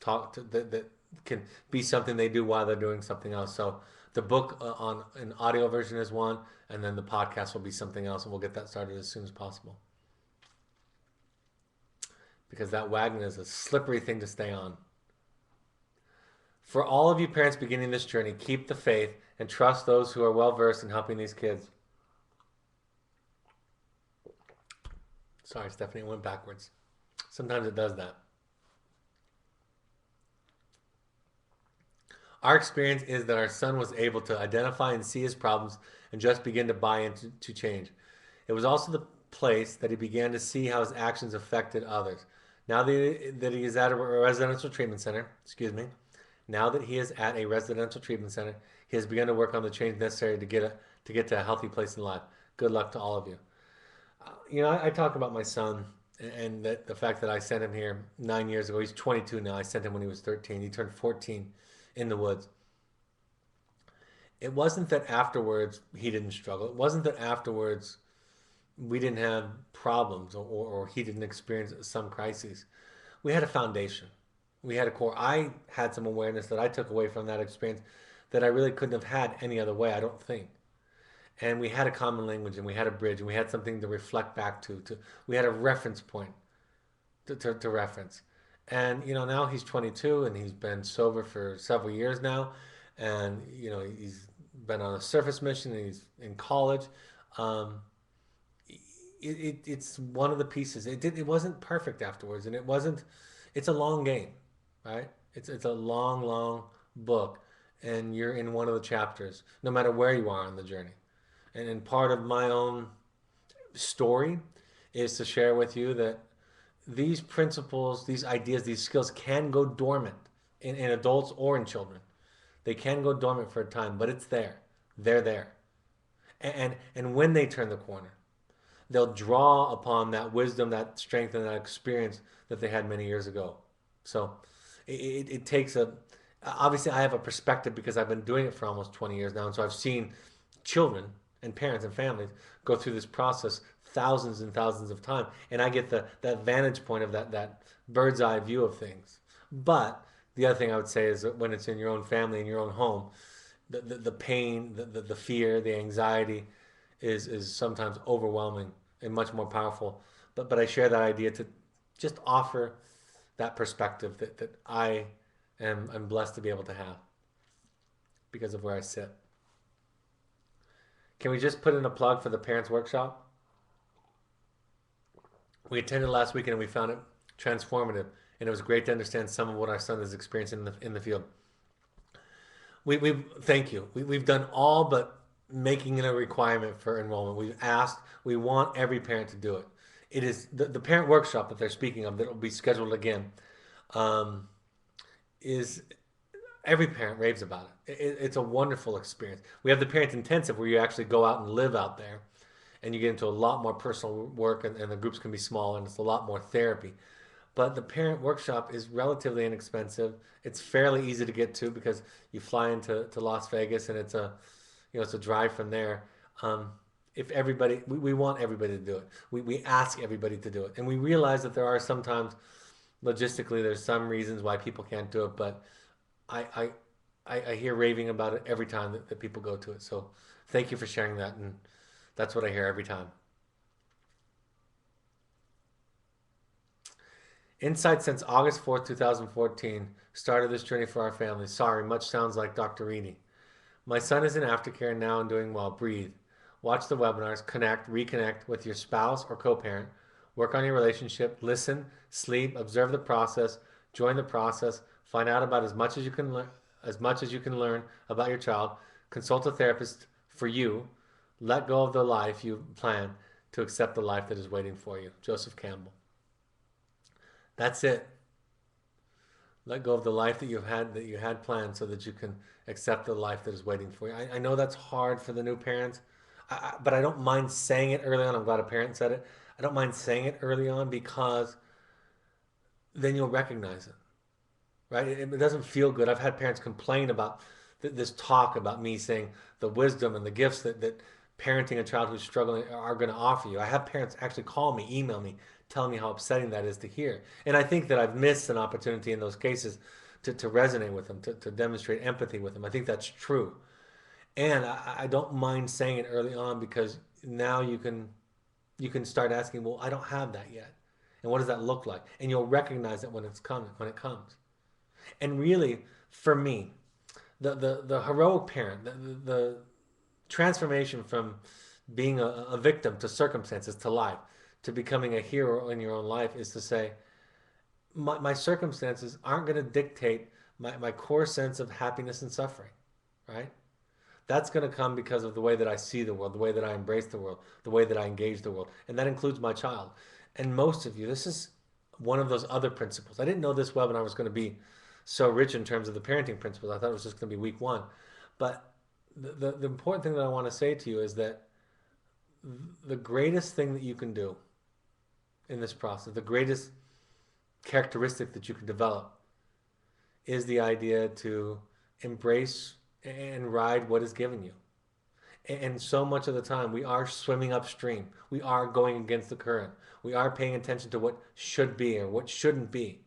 that can be something they do while they're doing something else. So the book on an audio version is one, and then the podcast will be something else, and we'll get that started as soon as possible. Because that wagon is a slippery thing to stay on. For all of you parents beginning this journey, keep the faith and trust those who are well versed in helping these kids. Sorry, Stephanie, it went backwards. Sometimes it does that. Our experience is that our son was able to identify and see his problems and just begin to buy into to change. It was also the place that he began to see how his actions affected others. Now that he is at a residential treatment center, now that he is at a residential treatment center, he has begun to work on the change necessary to get to a healthy place in life. Good luck to all of you. I talk about my son, and that the fact that I sent him here 9 years ago. He's 22 now. I sent him when he was 13. He turned 14 in the woods. It wasn't that afterwards he didn't struggle. It wasn't that afterwards we didn't have problems, or he didn't experience some crises. We had a foundation. We had a core. I had some awareness that I took away from that experience that I really couldn't have had any other way, I don't think. And we had a common language, and we had a bridge, and we had something to reflect back to we had a reference point to reference. And now he's 22, and he's been sober for several years now, and he's been on a surface mission, and he's in college. um, it's one of the pieces. It wasn't perfect afterwards, and it wasn't. It's a long game, right? It's a long book, and you're in one of the chapters, no matter where you are on the journey. And part of my own story is to share with you that these principles, these ideas, these skills can go dormant in adults or in children. They can go dormant for a time, but it's there. They're there. And when they turn the corner, they'll draw upon that wisdom, that strength, and that experience that they had many years ago. So it takes a, obviously I have a perspective because I've been doing it for almost 20 years now. And so I've seen children and parents and families go through this process thousands and thousands of times. And I get that vantage point of that bird's eye view of things. But the other thing I would say is that when it's in your own family, in your own home, the pain, the fear, the anxiety is sometimes overwhelming and much more powerful. But I share that idea to just offer that perspective that I'm blessed to be able to have. because of where I sit. Can we just put in a plug for the parents workshop? We attended last weekend and we found it transformative, and it was great to understand some of what our son is experiencing in the field. We thank you. We've done all but making it a requirement for enrollment. We've asked. We want every parent to do it. It is the parent workshop that they're speaking of that will be scheduled again. Um, is every parent raves about it's a wonderful experience. We have the parent intensive where you actually go out and live out there, and you get into a lot more personal work, and the groups can be small, and it's a lot more therapy. But the parent workshop is relatively inexpensive. It's fairly easy to get to because you fly into Las Vegas, and it's a drive from there. Um, if everybody, we want everybody to do it. We ask everybody to do it, and we realize that there are sometimes logistically there's some reasons why people can't do it, but I I hear raving about it every time that people go to it. So thank you for sharing that, and that's what I hear every time. Insight since August 4th, 2014 started this journey for our family. Sorry, much sounds like Dr. Reedy. My son is in aftercare now and doing well. Breathe. Watch the webinars, connect, reconnect with your spouse or co parent, work on your relationship, listen, sleep, observe the process, join the process, find out about as much as you can learn about your child, consult a therapist for you, let go of the life you plan to accept the life that is waiting for you. Joseph Campbell. That's it. Let go of the life that you had planned so that you can accept the life that is waiting for you. I know that's hard for the new parents, but I don't mind saying it early on. I'm glad a parent said it. I don't mind saying it early on because then you'll recognize it, right? It doesn't feel good. I've had parents complain about this talk about me saying the wisdom and the gifts that parenting a child who's struggling are going to offer you. I have parents actually call me, email me, telling me how upsetting that is to hear. And I think that I've missed an opportunity in those cases to resonate with them, to demonstrate empathy with them. I think that's true. And I don't mind saying it early on because now you can start asking, well, I don't have that yet. And what does that look like? And you'll recognize it when it comes. And really, for me, the heroic parent, the transformation from being a victim to circumstances to life to becoming a hero in your own life is to say, my circumstances aren't going to dictate my core sense of happiness and suffering, right? That's going to come because of the way that I see the world, the way that I embrace the world, the way that I engage the world. And that includes my child. And most of you, this is one of those other principles. I didn't know this webinar was going to be so rich in terms of the parenting principles. I thought it was just going to be week one. But the important thing that I want to say to you is that the greatest thing that you can do in this process, the greatest characteristic that you can develop is the idea to embrace and ride what is given you. And so much of the time, we are swimming upstream. We are going against the current. We are paying attention to what should be or what shouldn't be.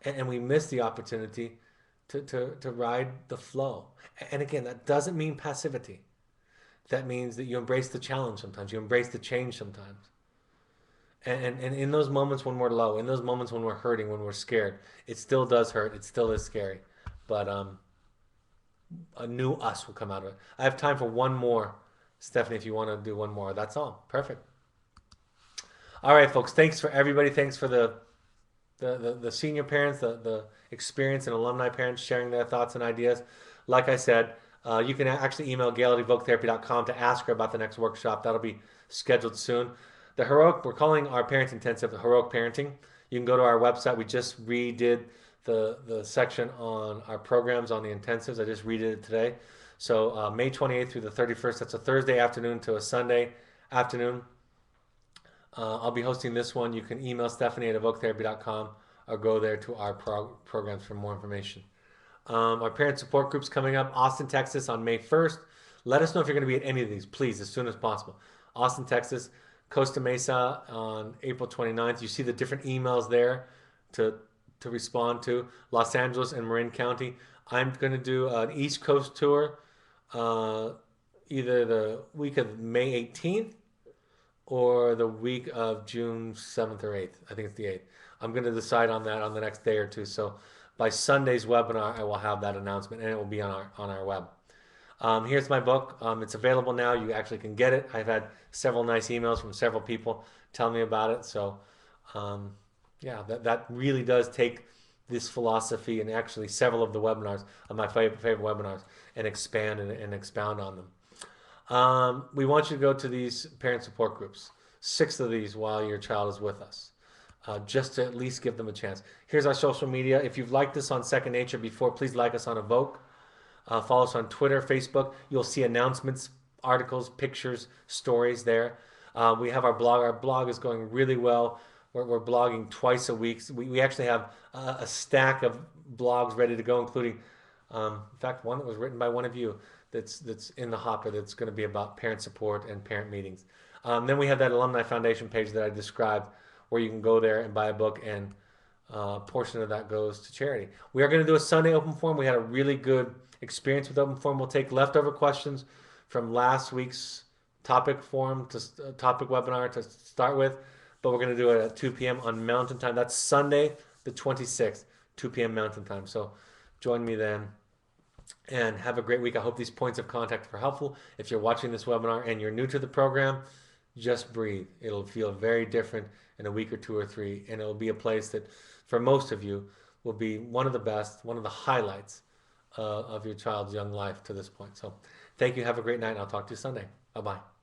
And we miss the opportunity to ride the flow. And again, that doesn't mean passivity. That means that you embrace the challenge sometimes. You embrace the change sometimes. And in those moments when we're low, in those moments when we're hurting, when we're scared, it still does hurt. It still is scary. But a new us will come out of it. I have time for one more, Stephanie, if you want to do one more. That's all. Perfect. All right, folks. Thanks for everybody. Thanks for the senior parents, the experienced and alumni parents sharing their thoughts and ideas. Like I said, you can actually email Gail at evoketherapy.com to ask her about the next workshop. That'll be scheduled soon. We're calling our parent intensive the Heroic Parenting. You can go to our website. We just redid the section on our programs on the intensives. I just redid it today. So May 28th through the 31st, that's a Thursday afternoon to a Sunday afternoon. I'll be hosting this one. You can email Stephanie at evoketherapy.com or go there to our programs for more information. Our parent support group's coming up, Austin, Texas on May 1st. Let us know if you're going to be at any of these, please, as soon as possible. Austin, Texas, Costa Mesa on April 29th. You see the different emails there to respond to. Los Angeles and Marin County. I'm going to do an East Coast tour either the week of May 18th or the week of June 7th or 8th. I think it's the 8th. I'm going to decide on that on the next day or two. So by Sunday's webinar, I will have that announcement, and it will be on our web. Here's my book. It's available now. You actually can get it. I've had several nice emails from several people telling me about it. So, um, yeah, that really does take this philosophy and actually several of the webinars, of my favorite webinars, and expand and expound on them. We want you to go to these parent support groups, 6 of these while your child is with us, just to at least give them a chance. Here's our social media. If you've liked us on Second Nature before, please like us on Evoke. Follow us on Twitter, Facebook. You'll see announcements, articles, pictures, stories there. We have our blog. Our blog is going really well. We're blogging twice a week. We actually have a stack of blogs ready to go, including, in fact, one that was written by one of you that's in the hopper that's going to be about parent support and parent meetings. Then we have that Alumni Foundation page that I described where you can go there and buy a book, and a portion of that goes to charity. We are going to do a Sunday open forum. We had a really good experience with open forum. We'll take leftover questions from last week's topic forum to topic webinar to start with, but we're going to do it at 2 p.m. on Mountain Time. That's Sunday the 26th, 2 p.m. Mountain Time. So join me then and have a great week. I hope these points of contact were helpful. If you're watching this webinar and you're new to the program, just breathe. It'll feel very different in a week or 2 or 3, and it'll be a place that for most of you will be one of the best, one of the highlights of your child's young life to this point. So thank you. Have a great night, and I'll talk to you Sunday. Bye-bye.